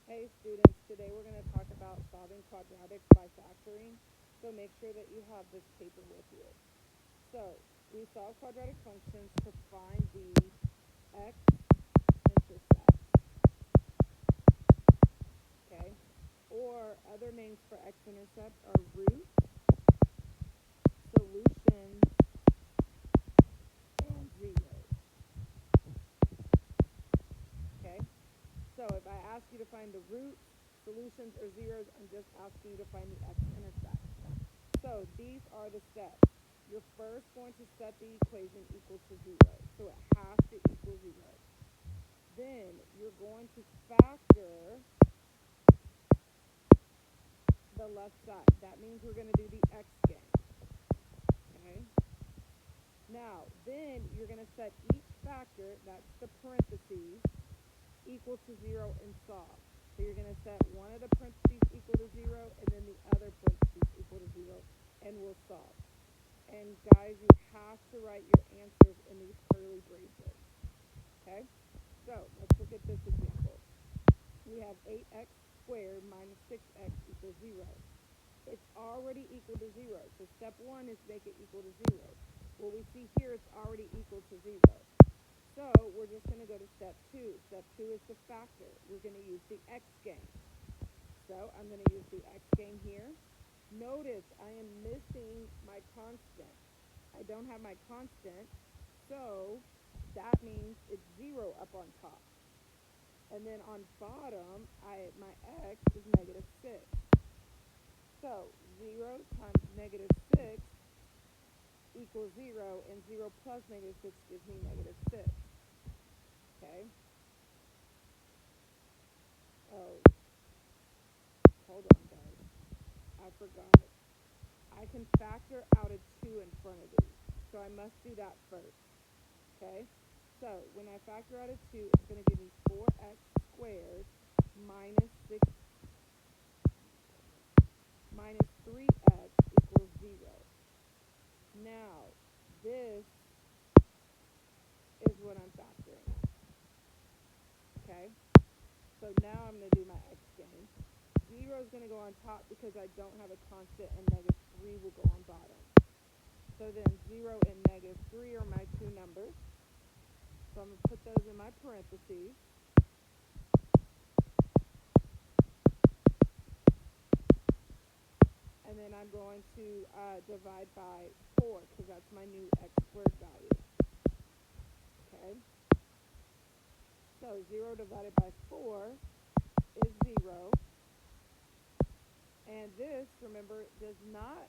Hey students, today we're going to talk about solving quadratics by factoring. So make sure that you have this paper with you. So we solve quadratic functions to find the x-intercept, okay? Or other names for x-intercept are root, solution, and zeros, okay? So if I ask you to find the roots, solutions, or zeros, I'm just asking you to find the x-intercept. So these are the steps. You're first going to set the equation equal to 0. So it has to equal 0. Then you're going to factor the left side. That means we're going to do the x gain. Okay? Now, then you're going to set each factor, that's the parentheses, equal to 0 and solve. So you're going to set one of the parentheses equal to 0 and then the other parentheses equal to 0, and we'll solve. And guys, you have to write your answers in these curly braces. Okay? So let's look at this example. We have 8x squared minus 6x equals 0. It's already equal to 0. So step 1 is make it equal to 0. Well, we see here it's already equal to 0. So we're just going to go to step 2. Step 2 is the factor. We're going to use the x gain. So I'm going to use the x gain here. Notice I am missing my constant. I don't have my constant, so that means it's 0 up on top. And then on bottom, my x is negative 6. So 0 times negative 6 equals 0, and 0 plus negative 6 gives me negative 6. Okay? Oh, hold on, guys. I forgot. I can factor out a 2 in front of these, so I must do that first. Okay? So when I factor out a 2, it's going to give me 4x squared minus 6 minus 3x equals 0. Now, this is what I'm factoring. Okay? So now I'm going to do my x gain. 0 is going to go on top because I don't have a constant, and negative 3 will go on bottom. So then 0 and negative 3 are my two numbers. So I'm going to put those in my parentheses. And then I'm going to divide by 4 because that's my new x squared value. Okay? So 0 divided by 4 is 0. And this, remember, does not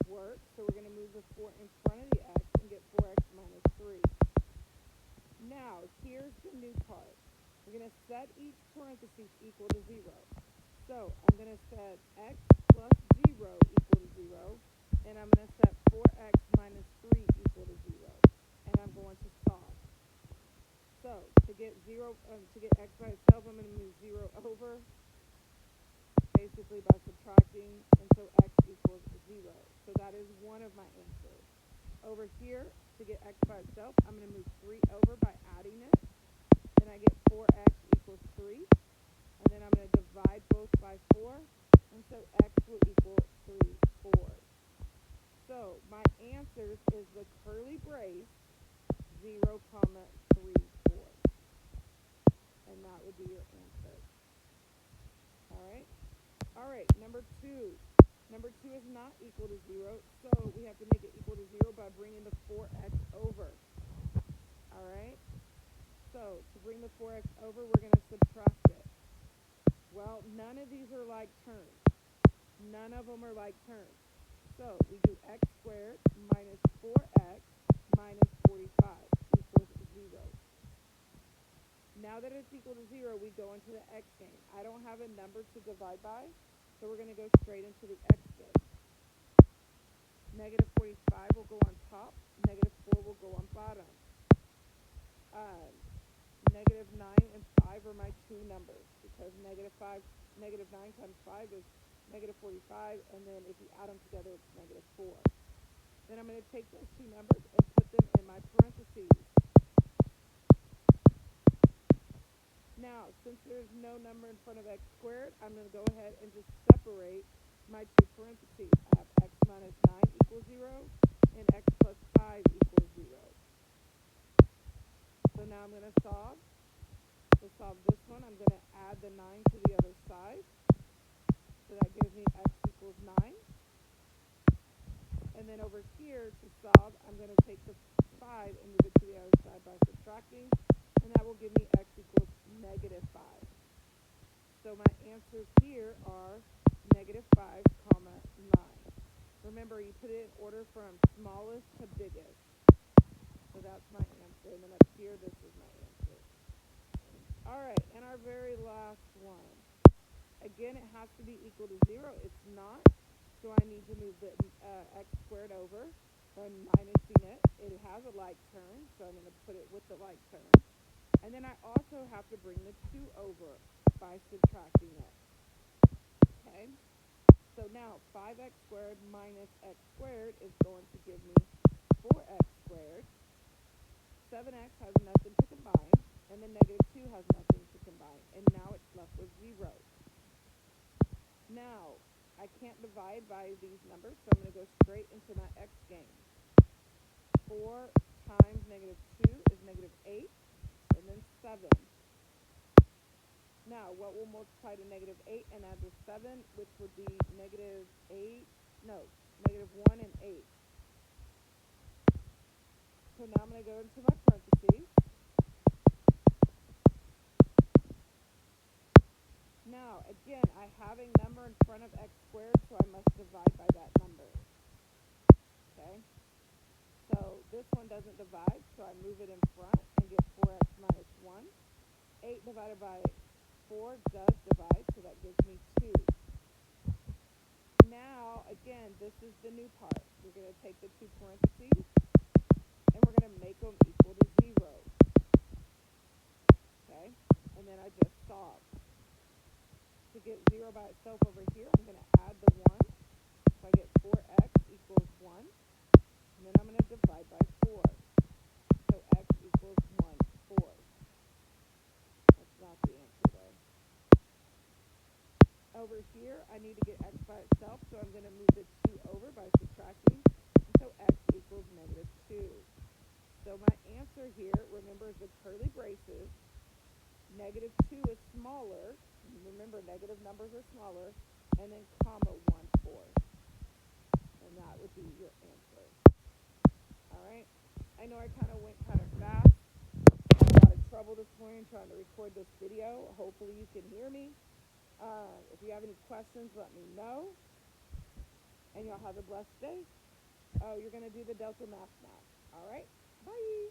work, so we're going to move the 4 in front of the x and get 4x minus 3. Now, here's the new part. We're going to set each parenthesis equal to 0. So I'm going to set x plus 0 equal to 0, and I'm going to set 4x minus 3 equal to 0, and I'm going to solve. So to get x by itself, I'm going to move 0 over, basically by subtracting, and so x equals 0. So that is one of my answers. Over here, to get x by itself, I'm going to move 3 over by adding it. Then I get 4x equals 3. And then I'm going to divide both by 4. And so x will equal 3 fourths. So my answers is the curly brace 0, 3 fourths. And that would be your answer. All right? All right, number 2. Number 2 is not equal to 0, so we have to make it equal to 0 by bringing the 4x over. All right? So to bring the 4x over, we're going to subtract it. Well, none of these are like terms. None of them are like terms. So we do x squared minus 4x minus 45 equals 0. Now that it's equal to 0, we go into the x gain. I don't have a number to divide by, so we're going to go straight into the x gain. Negative 45 will go on top. Negative 4 will go on bottom. Negative 9 and 5 are my two numbers because negative 9 times 5 is negative 45, and then if you add them together, it's negative 4. Then I'm going to take those two numbers and put them in my parentheses. Now, since there's no number in front of x squared, I'm going to go ahead and just separate my two parentheses. I have x minus 9 equals 0 and x plus 5 equals 0. So now I'm going to solve. To solve this one, I'm going to add the 9 to the other side. So that gives me x equals 9. And then over here, to solve, I'm going to take the 5 and move it to the other side by subtracting. And that will give me x equals negative 5. So my answers here are negative 5, comma 9. Remember, you put it in order from smallest to biggest. So that's my answer. And then up here, this is my answer. All right, and our very last one. Again, it has to be equal to 0. It's not, so I need to move the x squared over. So I'm minusing it. It has a like term, so I'm going to put it with the like term. And then I also have to bring the 2 over by subtracting it. Okay? So now 5x squared minus x squared is going to give me 4x squared. 7x has nothing to combine, and then negative 2 has nothing to combine. And now it's left with 0. Now, I can't divide by these numbers, so I'm going to go straight into my x game. 4 times negative 2 is negative 8, and then 7. Now, what will multiply to negative 8 and add to 7, which would be negative 8, no, negative 1 and 8. So now I'm going to go into my parentheses. Now, again, I have a number in front of x squared, so I must divide by that number. Okay? So this one doesn't divide, so I move it in front and get 4x minus 1. 8 divided by 4 does divide, so that gives me 2. Now, again, this is the new part. We're going to take the two parentheses, and we're going to make them equal to 0. Okay? And then I just solve. To get 0 by itself over here, I'm going to add the 1. So I get 4x equals 1. And then I'm going to divide by 4. So x equals 1/4. That's not the answer, though. Over here, I need to get x by itself, so I'm going to move the 2 over by subtracting. And so x equals negative 2. So my answer here, remember, is the curly braces. Negative 2 is smaller. Remember, negative numbers are smaller. And then comma 1/4. And that would be your answer. All right? I know I kind of went kind of fast. I had a lot of trouble this morning trying to record this video. Hopefully you can hear me. If you have any questions, let me know. And y'all have a blessed day. Oh, you're going to do the Delta Math now. All right? Bye.